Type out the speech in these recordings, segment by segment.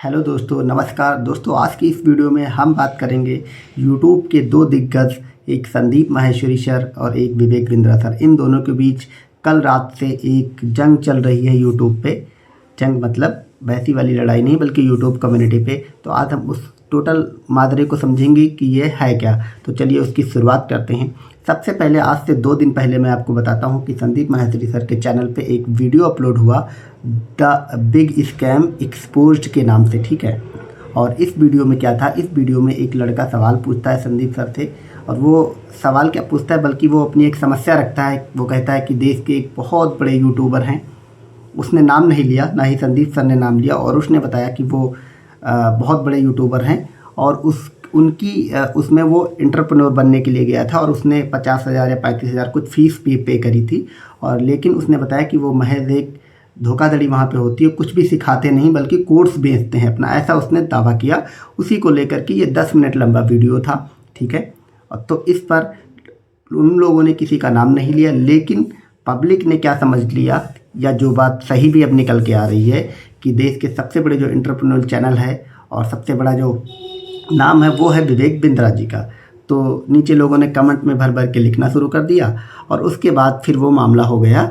Hello दोस्तों, नमस्कार दोस्तों। आज की इस वीडियो में हम बात करेंगे यूट्यूब के दो दिग्गज, एक संदीप माहेश्वरी सर और एक विवेक बिंद्रा सर। इन दोनों के बीच कल रात से एक जंग चल रही है यूट्यूब पे। जंग मतलब वैसी वाली लड़ाई नहीं, बल्कि यूट्यूब कम्युनिटी पे। तो आज हम उस टोटल माजरे को समझेंगे कि ये है क्या। तो चलिए उसकी शुरुआत करते हैं। सबसे पहले आज से 2 दिन पहले मैं आपको बताता हूँ कि संदीप माहेश्वरी सर के चैनल पे एक वीडियो अपलोड हुआ द बिग स्कैम एक्सपोज्ड के नाम से, ठीक है। और इस वीडियो में क्या था, इस वीडियो में एक लड़का सवाल पूछता है संदीप सर से। और वो सवाल क्या पूछता है, बल्कि वो अपनी एक समस्या रखता है। वो कहता है कि देश के एक बहुत बड़े यूट्यूबर हैं, उसने नाम नहीं लिया, ना ही संदीप सर ने नाम लिया, और उसने बताया कि वो बहुत बड़े यूट्यूबर हैं और उसमें वो एंटरप्रेन्योर बनने के लिए गया था और उसने 50,000 या 35,000 कुछ फ़ीस पे करी थी। और लेकिन उसने बताया कि वो महज एक धोखाधड़ी वहाँ पे होती है, कुछ भी सिखाते नहीं बल्कि कोर्स बेचते हैं अपना, ऐसा उसने दावा किया। उसी को लेकर के ये 10 मिनट लंबा वीडियो था, ठीक है। और तो इस पर उन लोगों ने किसी का नाम नहीं लिया, लेकिन पब्लिक ने क्या समझ लिया, या जो बात सही भी अब निकल के आ रही है, कि देश के सबसे बड़े जो एंटरप्रेन्योर चैनल है और सबसे बड़ा जो नाम है वो है विवेक बिंद्रा जी का। तो नीचे लोगों ने कमेंट में भर भर के लिखना शुरू कर दिया और उसके बाद फिर वो मामला हो गया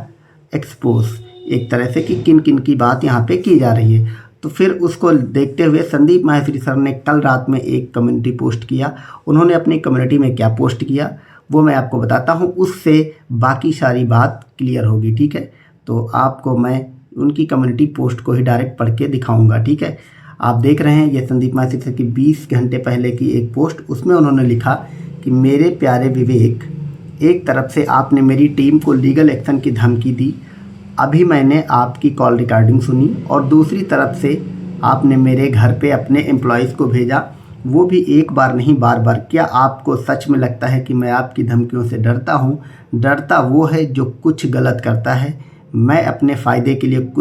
एक्सपोज एक तरह से, कि किन किन की बात यहाँ पे की जा रही है। तो फिर उसको देखते हुए संदीप माहेश्वरी सर ने कल रात में एक कम्युनिटी पोस्ट किया। उन्होंने अपनी कम्युनिटी में क्या पोस्ट किया वो मैं आपको बताता हूँ, उससे बाकी सारी बात क्लियर होगी, ठीक है। तो आपको मैं उनकी कम्युनिटी पोस्ट को ही डायरेक्ट पढ़ के दिखाऊंगा, ठीक है। आप देख रहे हैं ये संदीप माहेश्वरी सर की 20 घंटे पहले की एक पोस्ट। उसमें उन्होंने लिखा कि मेरे प्यारे विवेक, एक तरफ से आपने मेरी टीम को लीगल एक्शन की धमकी दी, अभी मैंने आपकी कॉल रिकॉर्डिंग सुनी, और दूसरी तरफ से आपने मेरे घर पे अपने एम्प्लॉयज़ को भेजा, वो भी एक बार नहीं बार बार। क्या आपको सच में लगता है कि मैं आपकी धमकियों से डरता हूँ? डरता वो है जो कुछ गलत करता है। मैं अपने फ़ायदे के लिए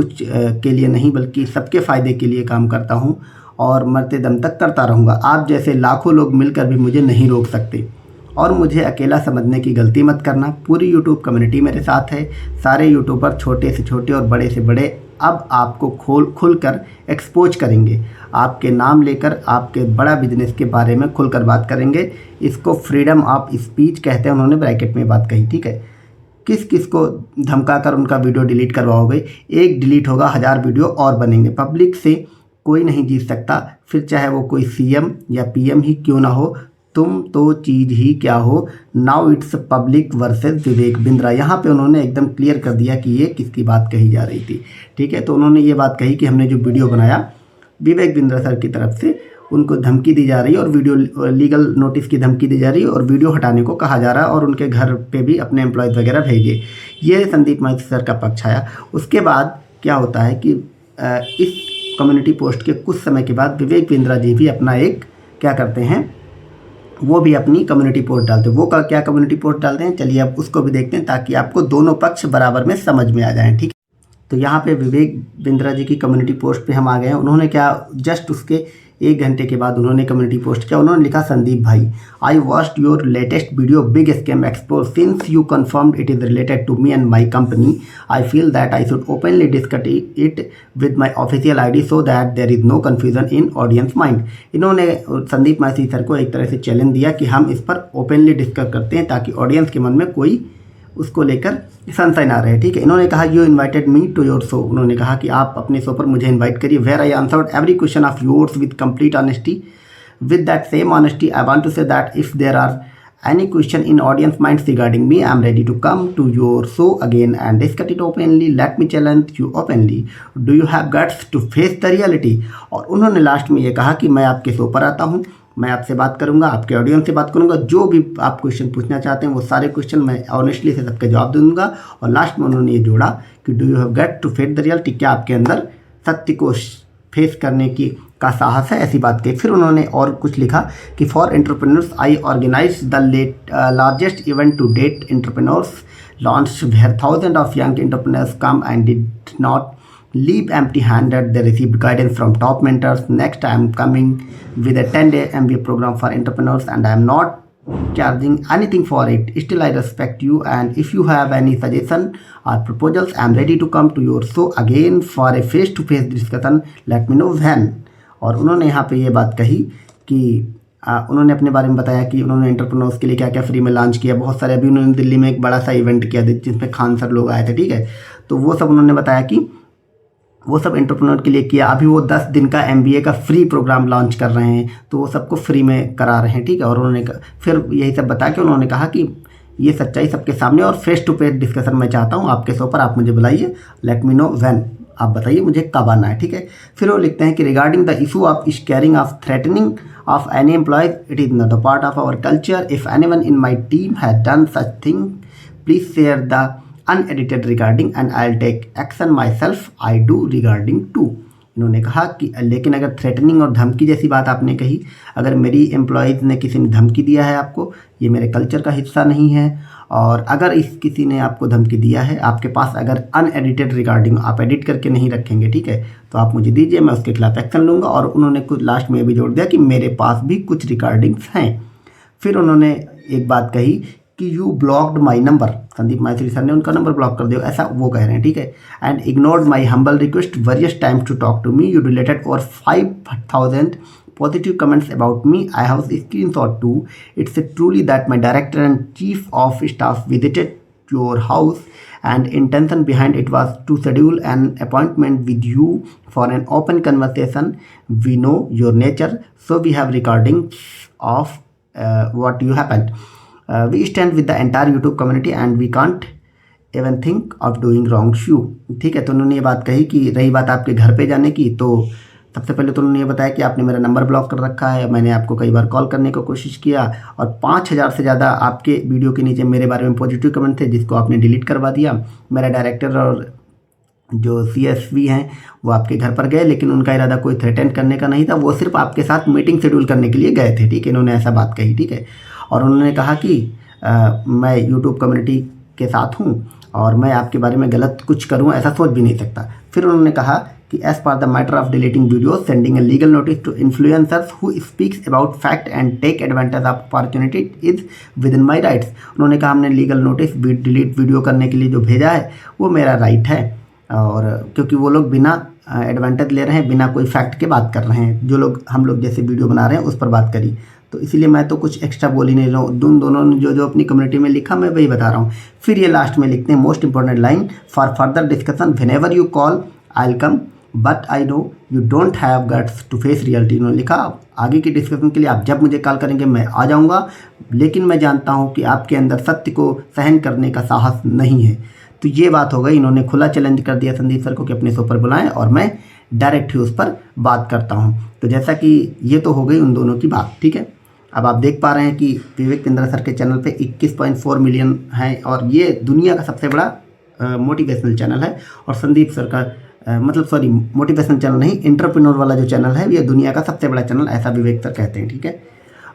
के लिए नहीं बल्कि सबके फ़ायदे के लिए काम करता हूँ और मरते दम तक करता रहूँगा। आप जैसे लाखों लोग मिलकर भी मुझे नहीं रोक सकते, और मुझे अकेला समझने की गलती मत करना। पूरी यूट्यूब कम्युनिटी मेरे साथ है, सारे यूट्यूबर छोटे से छोटे और बड़े से बड़े अब आपको खुलकर एक्सपोज करेंगे, आपके नाम लेकर आपके बड़ा बिजनेस के बारे में खुलकर बात करेंगे। इसको फ्रीडम ऑफ स्पीच कहते हैं, उन्होंने ब्रैकेट में बात कही, ठीक है। किस किस को धमका कर उनका वीडियो डिलीट करवाओगे? एक डिलीट होगा, 1000 वीडियो और बनेंगे। पब्लिक से कोई नहीं जीत सकता, फिर चाहे वो कोई सीएम या पीएम ही क्यों ना हो। तुम तो चीज़ ही क्या हो। Now it's public versus Vivek Bindra. यहाँ पे उन्होंने एकदम क्लियर कर दिया कि ये किसकी बात कही जा रही थी, ठीक है। तो उन्होंने ये बात कही कि हमने जो वीडियो बनाया विवेक बिंद्रा सर की तरफ से उनको धमकी दी जा रही है, और वीडियो लीगल नोटिस की धमकी दी जा रही है, और वीडियो हटाने को कहा जा रहा है, और उनके घर पे भी अपने एम्प्लॉयज़ वगैरह भेजिए। ये संदीप माहेश्वरी सर का पक्ष आया। उसके बाद क्या होता है कि इस कम्युनिटी पोस्ट के कुछ समय के बाद विवेक बिंद्रा जी भी अपना एक क्या करते हैं, वो भी अपनी कम्युनिटी पोस्ट डालते हैं। वो क्या कम्युनिटी पोस्ट डालते हैं, चलिए अब उसको भी देखते हैं, ताकि आपको दोनों पक्ष बराबर में समझ में आ जाएँ, ठीक है। तो यहाँ पे विवेक बिंद्रा जी की कम्युनिटी पोस्ट पे हम आ गए हैं। उन्होंने क्या, जस्ट उसके 1 घंटे के बाद उन्होंने कम्युनिटी पोस्ट किया। उन्होंने लिखा, संदीप भाई, I watched your latest video big scam expose. Since you confirmed it is related to me and my company, I feel that I should openly discuss it with my official ID so that there is no confusion in audience mind। इन्होंने Sandeep Maheshwari sir को एक तरह से challenge दिया कि हम इस पर ओपनली डिस्कस करते हैं, ताकि ऑडियंस के मन में कोई उसको लेकर संशय ना रहे, ठीक है। इन्होंने कहा, you invited me to your show. उन्होंने कहा कि आप अपने शो पर मुझे इन्वाइट करिए, where I answered every question of yours with complete honesty. With that same honesty I want to say that if there are any question in audience minds regarding me, I am ready to come to your show again and discuss it openly. Let me challenge you openly. Do you have guts to face the reality? और उन्होंने last में ये कहा कि मैं आपके show पर आता हूँ, मैं आपसे बात करूंगा, आपके ऑडियंस से बात करूंगा, जो भी आप क्वेश्चन पूछना चाहते हैं वो सारे क्वेश्चन मैं ऑनेस्टली से सबके जवाब दूंगा। और लास्ट में उन्होंने ये जोड़ा कि do you have got to face the reality, क्या आपके अंदर सत्य को फेस करने की का साहस है, ऐसी बात कही। फिर उन्होंने और कुछ लिखा कि for entrepreneurs I organise the largest event to date entrepreneurs launch where thousand of young entrepreneurs come and did not leave empty-handed. They received guidance from top mentors. Next, I am coming with a 10-day MBA program for entrepreneurs, and I am not charging anything for it. Still, I respect you, and if you have any suggestion or proposals, I am ready to come to your show again for a face-to-face discussion. Let me know when. और उन्होंने यहाँ पे ये बात कही कि उन्होंने अपने बारे में बताया कि उन्होंने एंटरप्रेन्योर्स के लिए क्या क्या फ्री में लॉन्च किया। बहुत सारे, अभी उन्होंने दिल्ली में एक बड़ा सा इवेंट किया जिसमें खान सर लोग आए थे, ठीक है। तो वो सब उन्होंने बताया कि वो सब एंटरप्रेन्योर के लिए किया। अभी वो 10 दिन का MBA का फ्री प्रोग्राम लॉन्च कर रहे हैं, तो वो सबको फ्री में करा रहे हैं, ठीक है। और उन्होंने फिर यही सब बता के उन्होंने कहा कि ये सच्चाई सबके सामने और फेस टू फेस डिस्कशन मैं चाहता हूँ आपके शो पर, आप मुझे बुलाइए, लेट मी नो व्हेन, आप बताइए मुझे कब आना है, ठीक है। फिर वो लिखते हैं कि regarding the issue of scaring of threatening of any employees, it is not a part of our culture. If anyone in my team has done such thing, please share the unedited recording and I will take action myself, I do recording too. इन्होंने कहा कि लेकिन अगर threatening और धमकी जैसी बात आपने कही, अगर मेरी एम्प्लॉयज़ ने किसी ने धमकी दिया है आपको, ये मेरे कल्चर का हिस्सा नहीं है। और अगर किसी ने आपको धमकी दिया है, आपके पास अगर अनएडिटेड रिगार्डिंग आप एडिट करके नहीं रखेंगे, ठीक है, तो आप मुझे दीजिए, मैं उसके खिलाफ एक्शन लूँगा। और उन्होंने कुछ लास्ट में भी जोड़ दिया कि मेरे पास भी कुछ रिकॉर्डिंग्स हैं। फिर उन्होंने एक बात कही कि you blocked my number, Sandeep Maheshwari sir ने उनका नंबर ब्लॉक कर दिया, ऐसा वो कह रहे हैं, ठीक है। And ignored my humble request various times to talk to me, you deleted over 5,000 positive comments about me. I have a screenshot too. It's truly that my director and chief of staff visited your house, and intention behind it was to schedule an appointment with you for an open conversation. We know your nature, so we have recordings of what you happened. We stand with the entire YouTube community and we can't even think of doing wrong to you. ठीक है, तो उन्होंने ये बात कही कि रही बात आपके घर पे जाने की, तो सबसे पहले तो उन्होंने ये बताया कि आपने मेरा नंबर ब्लॉक कर रखा है, मैंने आपको कई बार कॉल करने की कोशिश किया और 5,000 से ज़्यादा आपके वीडियो के नीचे मेरे बारे में पॉजिटिव कमेंट थे, जिसको आपने डिलीट करवा दिया। मेरा डायरेक्टर और जो CSV हैं वो आपके घर पर गए, लेकिन उनका इरादा कोई थ्रेटन करने का नहीं था, वो सिर्फ आपके साथ मीटिंग शेड्यूल करने के लिए गए थे, ठीक है। इन्होंने ऐसा बात कही, ठीक है। और उन्होंने कहा कि मैं यूट्यूब कम्युनिटी के साथ हूँ और मैं आपके बारे में गलत कुछ करूँ ऐसा सोच भी नहीं सकता। फिर उन्होंने कहा कि as per the matter of deleting videos, sending a legal notice to influencers who speaks about fact and take advantage of opportunity is within my rights. उन्होंने कहा हमने लीगल नोटिस डिलीट वीडियो करने के लिए जो भेजा है वो मेरा राइट है, और क्योंकि वो लोग बिना एडवांटेज ले रहे हैं, बिना कोई फैक्ट के बात कर रहे हैं, जो लोग हम लोग जैसे वीडियो बना रहे हैं उस पर बात करी, तो इसीलिए मैं तो कुछ एक्स्ट्रा बोल ही नहीं रहा हूँ। दोनों ने जो अपनी कम्युनिटी में लिखा मैं वही बता रहा हूँ। फिर ये लास्ट में लिखते हैं most important line, for further discussion whenever you call I will come, but I know you don't have guts to face reality. उन्होंने लिखा आगे की डिस्कशन के लिए आप जब मुझे कॉल करेंगे मैं आ जाऊँगा, लेकिन मैं जानता हूँ कि आपके अंदर सत्य को सहन करने का साहस नहीं है। तो ये बात हो गई। इन्होंने खुला चैलेंज कर दिया संदीप सर को कि अपने शो पर बुलाएं और मैं डायरेक्ट ही उस पर बात करता हूँ। तो जैसा कि ये तो हो गई उन दोनों की बात, ठीक है। अब आप देख पा रहे हैं कि विवेक बिंद्रा सर के चैनल पे 21.4 मिलियन है और ये दुनिया का सबसे बड़ा मोटिवेशनल चैनल है। और संदीप सर का मोटिवेशनल चैनल नहीं, एंटरप्रेन्योर वाला जो चैनल है ये दुनिया का सबसे बड़ा चैनल, ऐसा विवेक सर कहते हैं, ठीक है।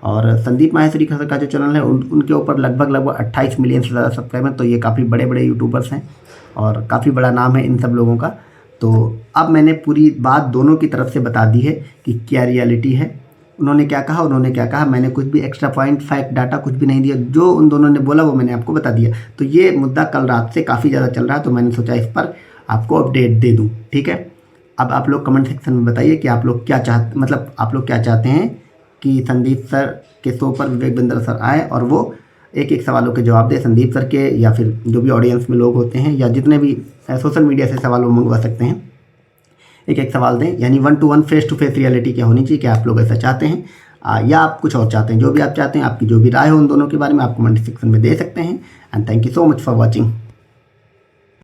और संदीप माहेश्वरी सर का जो चैनल है उनके ऊपर लगभग 28 मिलियन से ज़्यादा सब्सक्राइबर, तो ये काफ़ी बड़े बड़े यूट्यूबर्स हैं और काफ़ी बड़ा नाम है इन सब लोगों का। तो अब मैंने पूरी बात दोनों की तरफ से बता दी है कि क्या रियलिटी है, उन्होंने क्या कहा, मैंने कुछ भी एक्स्ट्रा पॉइंट फैक्ट डाटा कुछ भी नहीं दिया, जो उन दोनों ने बोला वो मैंने आपको बता दिया। तो ये मुद्दा कल रात से काफ़ी ज़्यादा चल रहा है, तो मैंने सोचा इस पर आपको अपडेट दे दूं, ठीक है। अब आप लोग कमेंट सेक्शन में बताइए कि आप लोग क्या चाहते हैं कि संदीप सर के शो पर विवेक बिंद्रा सर आए और वो एक सवालों के जवाब दे, संदीप सर के या फिर जो भी ऑडियंस में लोग होते हैं या जितने भी सोशल मीडिया से सवाल वो मंगवा सकते हैं, एक सवाल दें, यानी 1-to-1 face to face reality क्या होनी चाहिए। क्या आप लोग ऐसा चाहते हैं या आप कुछ और चाहते हैं? जो भी आप चाहते हैं, आपकी जो भी राय हो उन दोनों के बारे में आप कमेंट सेक्शन में दे सकते हैं। And thank you so much for watching.